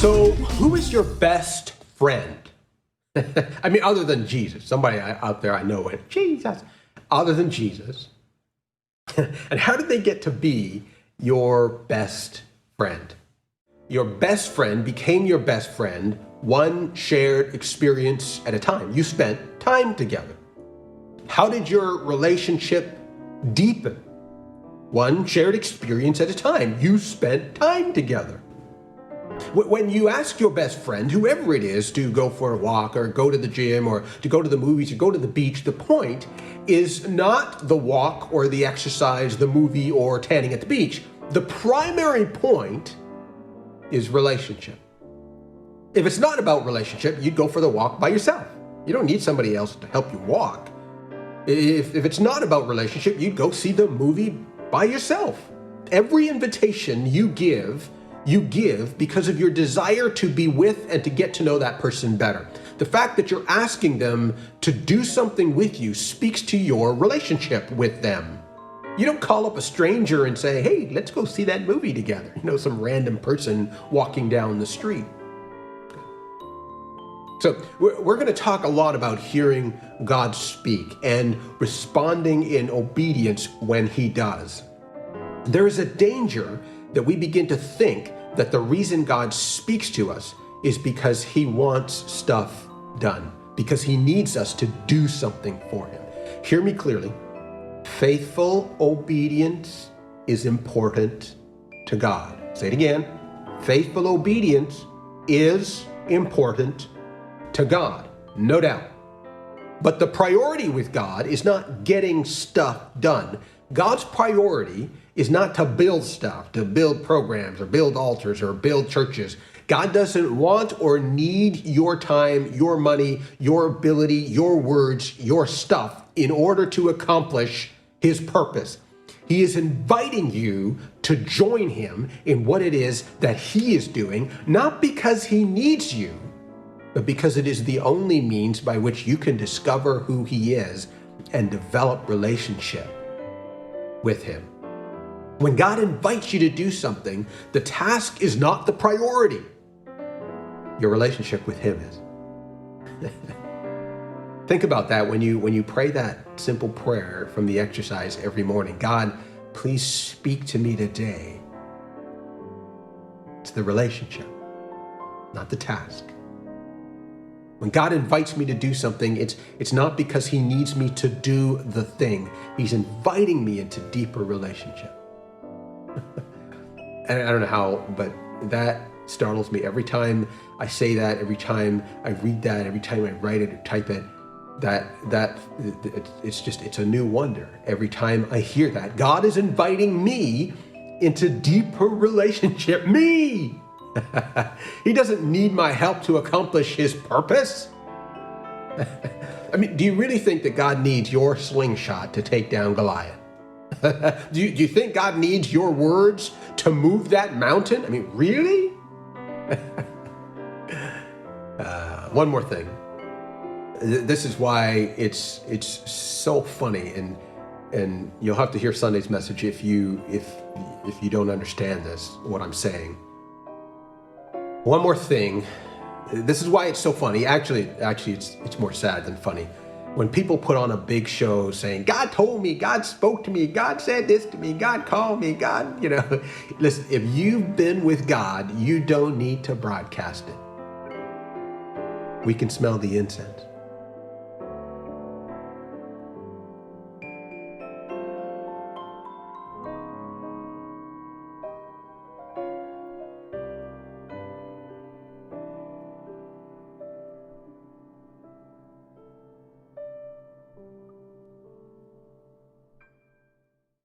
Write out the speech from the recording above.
So, who is your best friend? I mean, other than Jesus. Somebody out there I know went, Jesus. Other than Jesus. And how did they get to be your best friend? Your best friend became your best friend one shared experience at a time. You spent time together. How did your relationship deepen? One shared experience at a time. You spent time together. When you ask your best friend, whoever it is, to go for a walk or go to the gym or to go to the movies or go to the beach, the point is not the walk or the exercise, the movie or tanning at the beach. The primary point is relationship. If it's not about relationship, you'd go for the walk by yourself. You don't need somebody else to help you walk. If it's not about relationship, you'd go see the movie by yourself. Every invitation you give because of your desire to be with and to get to know that person better. The fact that you're asking them to do something with you speaks to your relationship with them. You don't call up a stranger and say, hey, let's go see that movie together. You know, some random person walking down the street. So we're going to talk a lot about hearing God speak and responding in obedience when he does. There is a danger that we begin to think that the reason God speaks to us is because he wants stuff done, because he needs us to do something for him. Hear me clearly. Faithful obedience is important to God. Say it again. Faithful obedience is important to God, no doubt. But the priority with God is not getting stuff done. God's priority is not to build stuff, to build programs or build altars or build churches. God doesn't want or need your time, your money, your ability, your words, your stuff in order to accomplish his purpose. He is inviting you to join him in what it is that he is doing, not because he needs you, but because it is the only means by which you can discover who he is and develop relationship with him. When God invites you to do something, the task is not the priority. Your relationship with him is. Think about that when you pray that simple prayer from the exercise every morning. God, please speak to me today. It's the relationship, not the task. When God invites me to do something, it's not because he needs me to do the thing. He's inviting me into deeper relationship. And I don't know how, but that startles me every time I say that, every time I read that, every time I write it or type it, it's a new wonder. Every time I hear that, God is inviting me into deeper relationship. Me! He doesn't need my help to accomplish his purpose. I mean, do you really think that God needs your slingshot to take down Goliath? Do you think God needs your words to move that mountain? I mean, really? One more thing. This is why it's so funny, and you'll have to hear Sunday's message if you don't understand this, what I'm saying. One more thing. This is why it's so funny. Actually, it's more sad than funny. When people put on a big show saying, God told me, God spoke to me, God said this to me, God called me, God, listen, if you've been with God, you don't need to broadcast it. We can smell the incense.